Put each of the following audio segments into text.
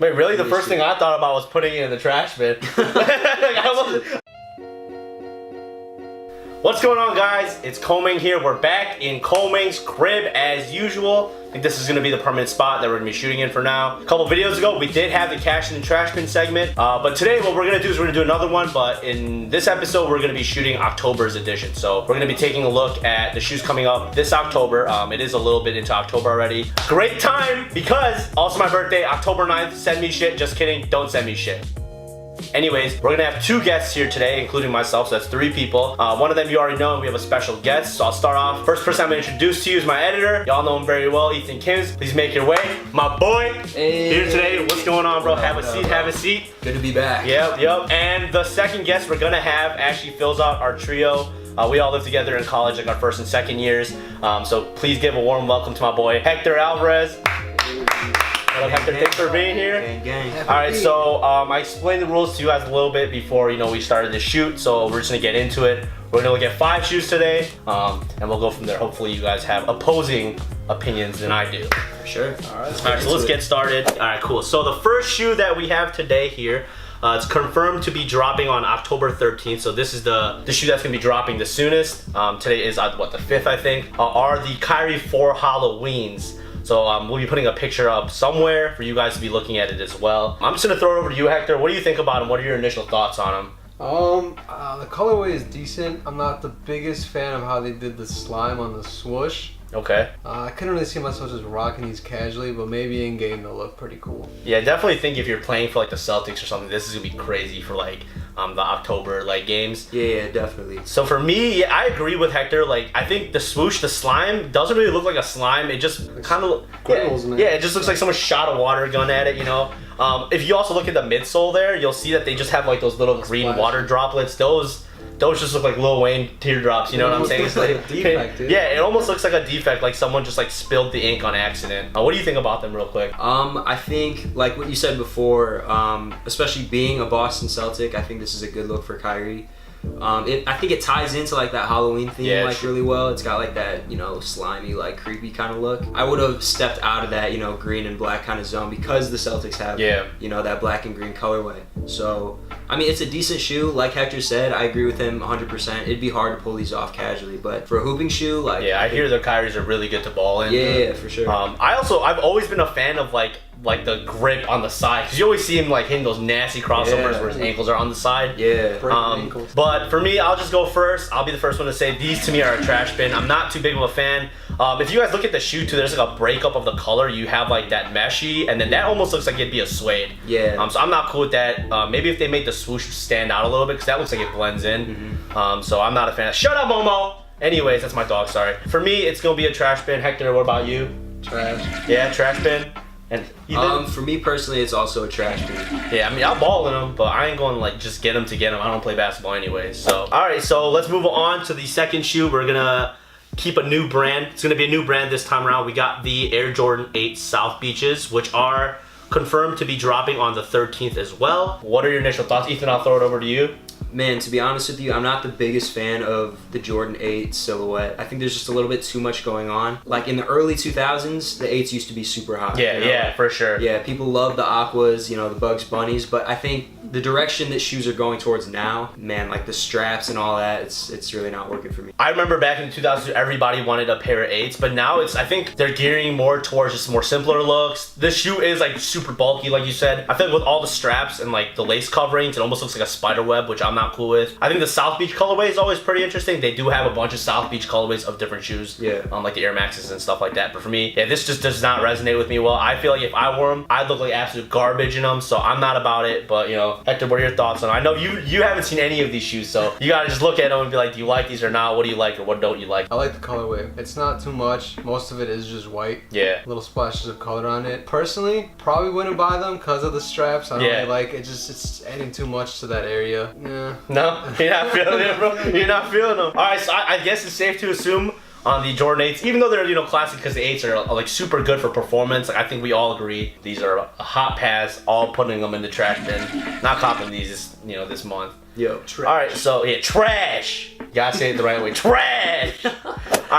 Wait, really? The first thing I thought about was putting it in the trash bin. What's going on, guys? It's Komang here. We're back in Komang's crib as usual. I think this is going to be the permanent spot that we're going to be shooting in for now. A couple videos ago, we did have the cash in the trash bin segment. But today, what we're going to do is we're going to do another one. But in this episode, we're going to be shooting October's edition. So we're going to be taking a look at the shoes coming up this October. It is a little bit into October already. Great time because also my birthday, October 9th. Send me shit. Just kidding. Don't send me shit. Anyways, we're gonna have two guests here today, including myself, so that's three people. One of them you already know, and we have a special guest, so I'll start off. First person I'm gonna introduce to you is my editor. Y'all know him very well, Ethan Kims. Please make your way. My boy, here today. What's going on, bro? Have a seat, have a seat. Good to be back. Yep. And the second guest we're gonna have actually fills out our trio. We all lived together in college, like our first and second years. So please give a warm welcome to my boy, Hector Alvarez. What up, Hector? Thanks for being here. Gang. Alright, so I explained the rules to you guys a little bit before we started the shoot, so we're just gonna get into it. We're gonna look at 5 shoes today, and we'll go from there. Hopefully you guys have opposing opinions than I do. Sure. Alright, so let's get started. Alright, cool. So the first shoe that we have today here, it's confirmed to be dropping on October 13th. So this is the shoe that's gonna be dropping the soonest. Today is what, the 5th, I think. Are the Kyrie 4 Halloweens. So we'll be putting a picture up somewhere for you guys to be looking at it as well. I'm just gonna throw it over to you, Hector. What do you think about them? What are your initial thoughts on them? The colorway is decent. I'm not the biggest fan of how they did the slime on the swoosh. Okay. I couldn't really see myself just rocking these casually, but maybe in game they'll look pretty cool. Yeah, I definitely think if you're playing for like the Celtics or something, this is gonna be crazy for like the October games. Yeah, definitely. So for me, yeah, I agree with Hector. Like, I think the swoosh, the slime doesn't really look like a slime. It just kind of it just looks like someone shot a water gun at it. If you also look at the midsole there, you'll see that they just have like those little green water droplets. Those just look like Lil Wayne teardrops, you know what I'm saying? It's like a defect, dude. Yeah, it almost looks like a defect, like someone just like spilled the ink on accident. What do you think about them real quick? I think, like what you said before, especially being a Boston Celtic, I think this is a good look for Kyrie. I think it ties into like that Halloween theme really well. It's got like that, slimy, like creepy kind of look. I would have stepped out of that, green and black kind of zone because the Celtics have, that black and green colorway. So, I mean, it's a decent shoe. Like Hector said, I agree with him 100%. It'd be hard to pull these off casually, but for a hooping shoe, I hear the Kyries are really good to ball in. Yeah, for sure. I've always been a fan of like the grip on the side, because you always see him like hitting those nasty crossovers where his ankles are on the side. But for me, I'll just go first. I'll be the first one to say these to me are a trash bin. I'm not too big of a fan. If you guys look at the shoe too, there's like a breakup of the color. You have like that meshy, and then that almost looks like it'd be a suede. Yeah. So I'm not cool with that. Maybe if they make the swoosh stand out a little bit, because that looks like it blends in. So I'm not a fan. Shut up, Momo. Anyways, that's my dog. Sorry. For me, it's gonna be a trash bin. Hector, what about you? Trash. Yeah, trash bin. And for me personally, it's also a trash bin. Yeah, I mean, I'll ball in them, but I ain't going to like just get them to get them. I don't play basketball anyway. So, all right, so let's move on to the second shoe. We're gonna keep a new brand. It's gonna be a new brand this time around. We got the Air Jordan 8 South Beaches, which are confirmed to be dropping on the 13th as well. What are your initial thoughts? Ethan, I'll throw it over to you. Man, to be honest with you, I'm not the biggest fan of the Jordan 8 silhouette. I think there's just a little bit too much going on. Like in the early 2000s, the 8s used to be super hot. Yeah, for sure. Yeah, people love the Aquas, the Bugs Bunnies, but I think the direction that shoes are going towards now, man, like the straps and all that, it's really not working for me. I remember back in 2000, everybody wanted a pair of 8s, but now I think they're gearing more towards just more simpler looks. This shoe is like super bulky, like you said. I feel like with all the straps and like the lace coverings, it almost looks like a spider web, which I'm not cool with. I think the South Beach colorway is always pretty interesting. They do have a bunch of South Beach colorways of different shoes, like the Air Maxes and stuff like that. But for me, this just does not resonate with me well. I feel like if I wore them, I'd look like absolute garbage in them, so I'm not about it. But Hector, what are your thoughts on them? I know you haven't seen any of these shoes, so you gotta just look at them and be like, do you like these or not? What do you like or what don't you like? I like the colorway. It's not too much. Most of it is just white. Yeah. Little splashes of color on it. Personally, probably wouldn't buy them because of the straps. I don't really like it. It's adding too much to that area. Yeah. No? You're not feeling it, bro? You're not feeling them. Alright, so I guess it's safe to assume on the Jordan 8s, even though they're classic because the 8s are like super good for performance, like I think we all agree these are a hot pass, all putting them in the trash bin. Not copping these this month. Yo, trash. Alright, so yeah, trash. You gotta say it the right way. Trash!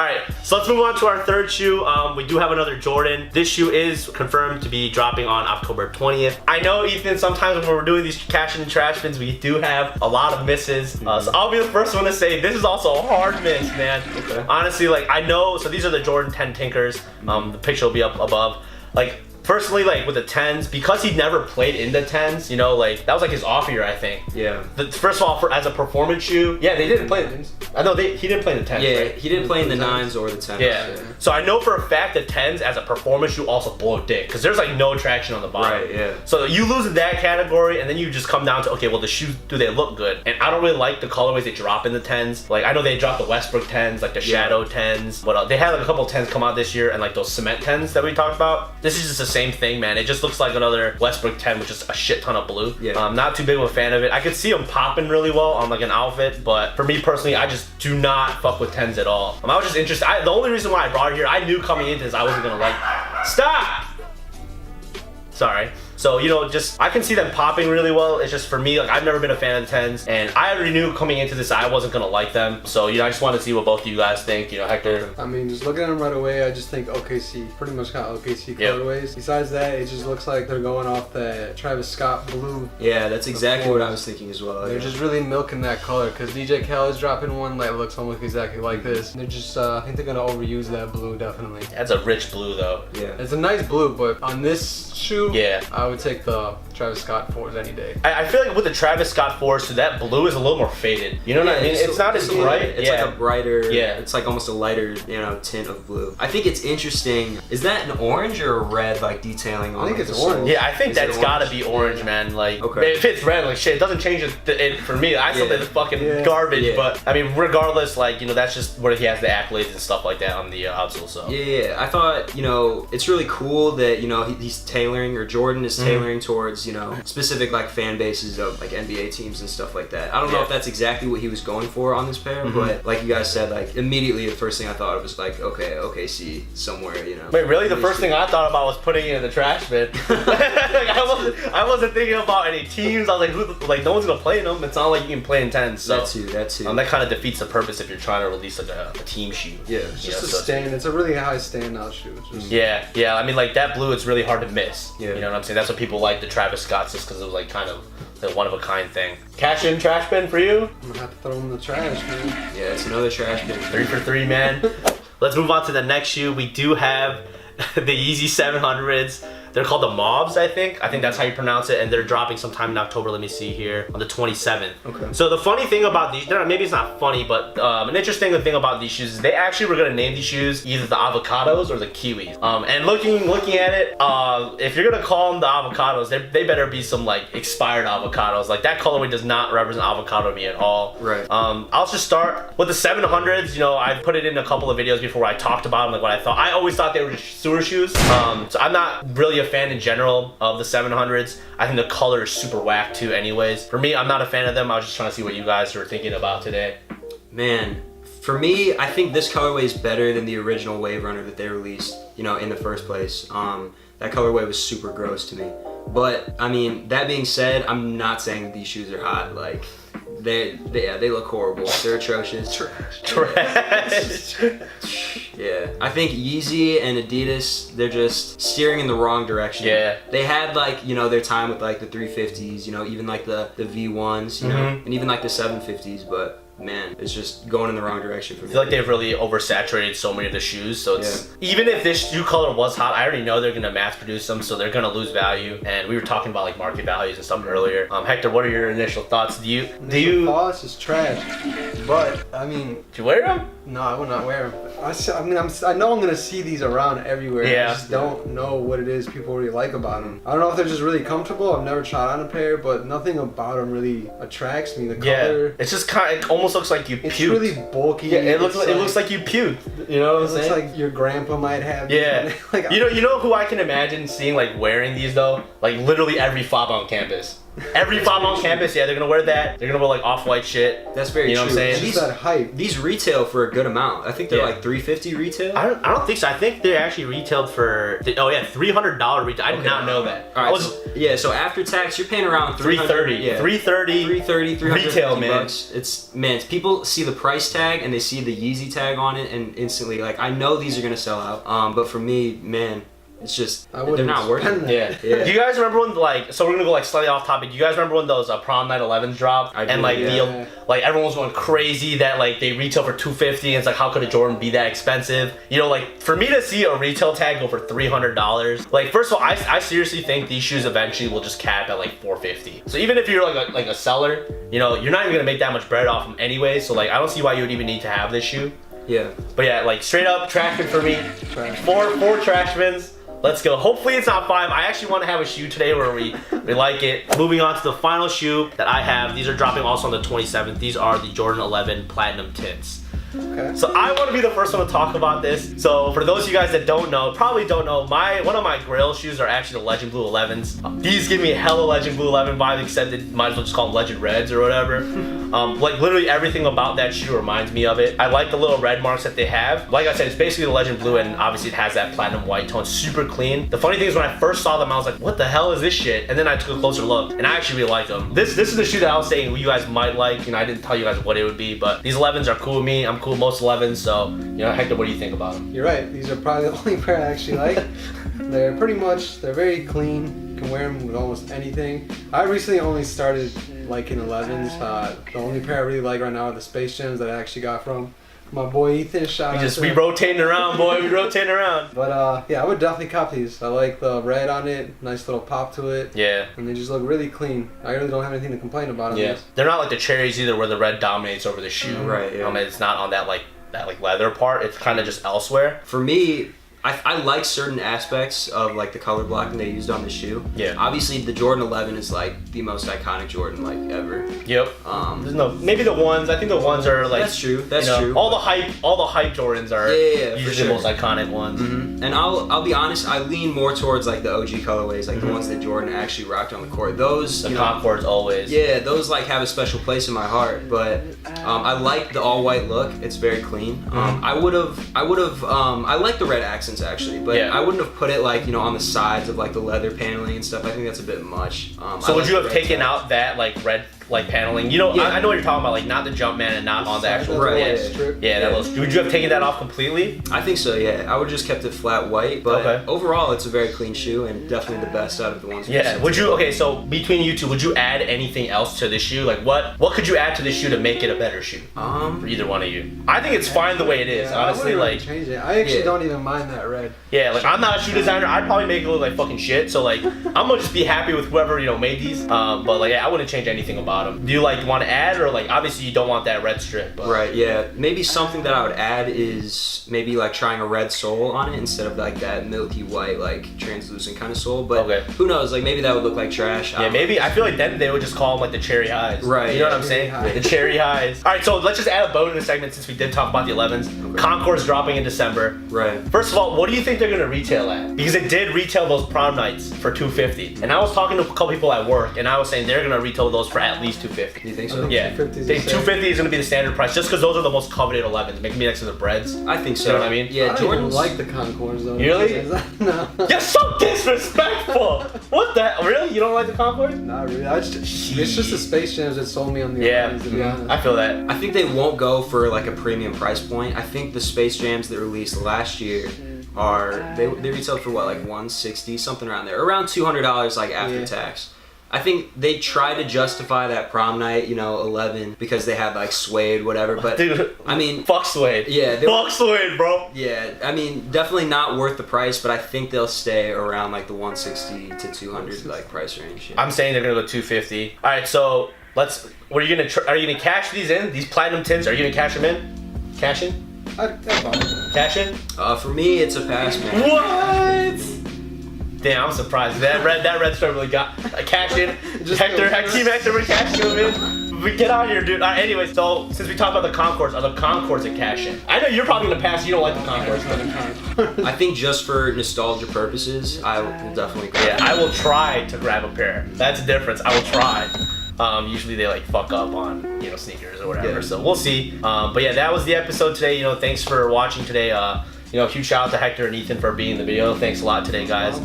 right, so let's move on to our third shoe. We do have another Jordan. This shoe is confirmed to be dropping on October 20th. I know, Ethan, sometimes when we're doing these cash and trash bins, we do have a lot of misses. So I'll be the first one to say this is also a hard miss, man. Okay. Honestly, like, I know, so these are the Jordan 10 Tinkers. The picture will be up above. Like, personally, like with the 10s, because he never played in the 10s, you know, like that was like his off year, I think. Yeah. First of all, as a performance shoe, yeah, they didn't play. I know he didn't play in the 10s. Yeah, right? he didn't play in the 9s or the 10s. Yeah. So I know for a fact the 10s as a performance shoe also blow dick because there's like no traction on the bottom. Right. Yeah. So you lose in that category, and then you just come down to, okay, well, the shoes, do they look good? And I don't really like the colorways they drop in the 10s. Like I know they dropped the Westbrook 10s, like the Shadow 10s. But they had like a couple 10s come out this year, and like those cement 10s that we talked about. This is just the same thing, man. It just looks like another Westbrook 10 with just a shit ton of blue. Yeah. I'm not too big of a fan of it. I could see them popping really well on like an outfit, but for me personally, I just do not fuck with 10s at all. I was just interested. The only reason why I brought it here, I knew coming into this I wasn't gonna like. Stop! Sorry. So, you know, just, I can see them popping really well. It's just for me, like, I've never been a fan of the 10s, and I already knew coming into this I wasn't gonna like them. So, you know, I just wanted to see what both of you guys think. You know, Hector. I mean, just looking at them right away, I just think OKC, pretty much got OKC colorways. Besides that, it just looks like they're going off that Travis Scott blue. Yeah, that's exactly what I was thinking as well. They're just really milking that color, because DJ Khaled's dropping one that looks almost exactly like this. They're just, I think they're gonna overuse that blue, definitely. That's a rich blue, though. Yeah. It's a nice blue, but on this shoe, yeah, I would take the Travis Scott 4s any day. I feel like with the Travis Scott 4s, so that blue is a little more faded. You know what I mean? It's not as bright. It's like a brighter, yeah. It's like almost a lighter, you know, tint of blue. I think it's interesting. Is that an orange or a red, like, detailing on I think like, it's the orange. soles? Yeah, I think Is that's it gotta orange? be orange, man. Like, okay. If it's red, like, shit, it doesn't change it for me. I still think it's fucking garbage, Yeah. but, I mean, regardless, like, you know, that's just where he has the accolades and stuff like that on the outsole, so. Yeah, I thought, you know, it's really cool that, you know, he's tailoring, or Jordan is tailoring towards, you know, specific, like, fan bases of, like, NBA teams and stuff like that. I don't know if that's exactly what he was going for on this pair, but, like you guys said, like, immediately the first thing I thought of was, like, okay, OKC somewhere, you know. Wait, really? The first thing I thought about was putting it in the trash bin. Like, I wasn't thinking about any teams. I was like, no one's gonna play in them. It's not like you can play in 10s. So. That too. That kind of defeats the purpose if you're trying to release like a team shoe. Yeah, It's just a stand. It's a really high standout shoe. Just yeah. I mean, like that blue, it's really hard to miss. Yeah. You know what I'm saying? That's what people like the Travis Scotts, just because it was like kind of a one of a kind thing. Cash in trash bin for you? I'm gonna have to throw them in the trash, man. Yeah, it's another trash bin. 3 for 3, man. Let's move on to the next shoe. We do have the Yeezy 700s. They're called the Mobs, I think. I think that's how you pronounce it, and they're dropping sometime in October. Let me see here, on the 27th. Okay. So the funny thing about these, maybe it's not funny, but an interesting thing about these shoes is they actually were gonna name these shoes either the Avocados or the Kiwis. And looking at it, if you're gonna call them the Avocados, they better be some like expired avocados. Like that colorway does not represent avocado to me at all. Right. I'll just start with the 700s. You know, I put it in a couple of videos before where I talked about them, like what I thought. I always thought they were just sewer shoes. So I'm not really a fan in general of the 700s. I think the color is super whack too anyways. For me, I'm not a fan of them. I was just trying to see what you guys were thinking about today. Man, for me, I think this colorway is better than the original Wave Runner that they released, you know, in the first place. That colorway was super gross to me. But, I mean, that being said, I'm not saying that these shoes are hot. Like, they look horrible. They're atrocious. Trash. Yeah, I think Yeezy and Adidas, they're just steering in the wrong direction. Yeah. They had like, you know, their time with like the 350s, you know, even like the V1s, you know, and even like the 750s, but man, it's just going in the wrong direction for me. I feel like they've really oversaturated so many of the shoes, so it's even if this shoe color was hot, I already know they're gonna mass produce them, so they're gonna lose value. And we were talking about like market values and stuff earlier. Hector, what are your initial thoughts? Do you thoughts is trash, but I mean, do you wear them? No, I will not wear them. I know I'm gonna see these around everywhere. Yeah. I just don't know what it is people really like about them. I don't know if they're just really comfortable. I've never tried on a pair, but nothing about them really attracts me. The color. It's just kind of, it almost looks like you puked. It's really bulky. Yeah, it looks like you puked. You know what I'm saying? It looks like your grandpa might have. Yeah. Like, you know who I can imagine seeing like wearing these though? Like literally every fob on campus. Every fob on campus, yeah, they're gonna wear that. They're gonna wear like off-white shit. That's very You know true. what I'm saying? It's just that hype. These retail for a good amount. I think they're like $350 retail. I don't think so. I think they actually retailed for $300 retail. I did not know that. All right, so after tax, you're paying around $330. $330. $330, $300 retail, man. Bucks. It's man, man, people see the price tag and they see the Yeezy tag on it, and instantly, like, I know these are gonna sell out. But for me, man, it's just they're not worth it. Yeah. Do you guys remember when, like, so we're gonna go like slightly off topic. Do you guys remember when those prom night 11s dropped? I do, and like yeah. like everyone was going crazy that like they retail for $250, and it's like, how could a Jordan be that expensive? You know, like for me to see a retail tag go for $300, like first of all, I seriously think these shoes eventually will just cap at like $450. So even if you're like a seller, you know, you're not even gonna make that much bread off them anyway. So like I don't see why you would even need to have this shoe. Yeah. But yeah, like straight up trash bin for me. Four trash bins. Let's go. Hopefully it's not 5. I actually want to have a shoe today where we like it. Moving on to the final shoe that I have. These are dropping also on the 27th. These are the Jordan 11 Platinum Tints. Okay. So I want to be the first one to talk about this. So for those of you guys that don't know, probably don't know, one of my Grail shoes are actually the Legend Blue 11s. These give me hella Legend Blue 11 vibe, except it might as well just call them Legend Reds or whatever. Like literally everything about that shoe reminds me of it. I like the little red marks that they have. Like I said, it's basically the Legend Blue, and obviously it has that platinum white tone, super clean. The funny thing is when I first saw them, I was like, what the hell is this shit? And then I took a closer look, and I actually really like them. This is the shoe that I was saying you guys might like. You know, I didn't tell you guys what it would be, but these 11s are cool with me. I'm cool with most 11s, so, you know, Hector, what do you think about them? You're right. These are probably the only pair I actually like. They're very clean. You can wear them with almost anything. I recently only started liking 11s. The only pair I really like right now are the Space Jams that I actually got from my boy Ethan. Shout out to we him. rotating around, boy. We rotating around. But yeah, I would definitely cop these. I like the red on it. Nice little pop to it. Yeah. And they just look really clean. I really don't have anything to complain about on these. They're not like the cherries either, where the red dominates over the shoe. Right, yeah. It's not on that leather part. It's kind of just elsewhere. For me, I like certain aspects of like the color blocking they used on the shoe. Yeah. Obviously, the Jordan 11 is like the most iconic Jordan like ever. Yep. Maybe the ones. I think the ones are like. That's true. That's true. All the hype Jordans are usually the most iconic ones. Mm-hmm. And I'll be honest, I lean more towards like the OG colorways, like the ones that Jordan actually rocked on the court. Those the Concords always. Yeah, those like have a special place in my heart. But I like the all white look. It's very clean. I like the red accents actually, but I wouldn't have put it like, you know, on the sides of like the leather paneling and stuff. I think that's a bit much. So would you have taken out that like red like paneling? You know, I know what you're talking about, like not the Jumpman and not on the actual strip. Would you have taken that off completely? I think so, yeah. I would just kept it flat white, but overall it's a very clean shoe and definitely the best out of the ones. Would you so between you two, would you add anything else to this shoe? Like what could you add to this shoe to make it a better shoe? For either one of you. I think it's fine the way it is, honestly. I like change it. I actually don't even mind that red. Yeah, like I'm not a shoe designer. I'd probably make it look like fucking shit. So like I'm gonna just be happy with whoever, you know, made these. But like I wouldn't change anything about them. Do you like want to add, or like obviously you don't want that red strip? But. Right. Yeah. Maybe something that I would add is maybe like trying a red sole on it instead of like that milky white like translucent kind of sole. But who knows? Like maybe that would look like trash. Yeah. Maybe I feel like then they would just call them like the cherry highs. Right. You know what I'm saying? The cherry highs. All right. So let's just add a boat in the segment since we did talk about the 11s. Concourse dropping in December. Right. First of all, what do you think they're gonna retail at? Because it did retail those prom nights for $250, and I was talking to a couple people at work, and I was saying they're gonna retail those for at least $250. Do you think so? Yeah. I think $250 is gonna be the standard price, just because those are the most coveted 11s. Make me next to the breads. I think so. You know what I mean? Yeah. I don't even like the Concords though. Really? No. You're so disrespectful. What the? Really? You don't like the Concord? Not really. It's just the Space Jams that sold me on the 11s, to be honest. I feel that. I think they won't go for like a premium price point. I think the Space Jams that released last year they retailed for what, like $160, something around there, around $200 like after tax. I think they try to justify that prom night, you know, 11 because they had like suede, whatever. But dude, I mean, fuck suede. Yeah, fuck suede, bro. Yeah, I mean, definitely not worth the price, but I think they'll stay around like the 160 to 200 like price range. Yeah. I'm saying they're gonna go 250. All right, so are you gonna cash these in? These platinum tints? Are you gonna cash them in? Cash in? Cash in? For me, it's a pass, man. What? Damn, I'm surprised. That red stripe really got cash in. Team Hector, we're cashing them in. We get out of here, dude. Anyways, so since we talked about the Concords, are the Concords a cash in? I know you're probably gonna pass. You don't like the Concords. I think just for nostalgia purposes, I will definitely grab it. I will try to grab a pair. That's the difference. I will try. Usually they like fuck up on, you know, sneakers or whatever. So we'll see. But yeah, that was the episode today. You know, thanks for watching today. You know, huge shout out to Hector and Ethan for being in the video. Thanks a lot today, guys.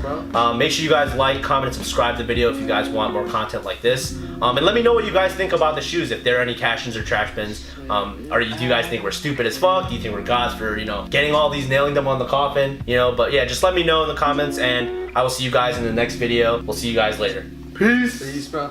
Make sure you guys like, comment, and subscribe to the video if you guys want more content like this. And let me know what you guys think about the shoes, if there are any cash-ins or trash bins. Do you guys think we're stupid as fuck? Do you think we're gods for, you know, getting all these, nailing them on the coffin? You know, but yeah, just let me know in the comments, and I will see you guys in the next video. We'll see you guys later. Peace, bro.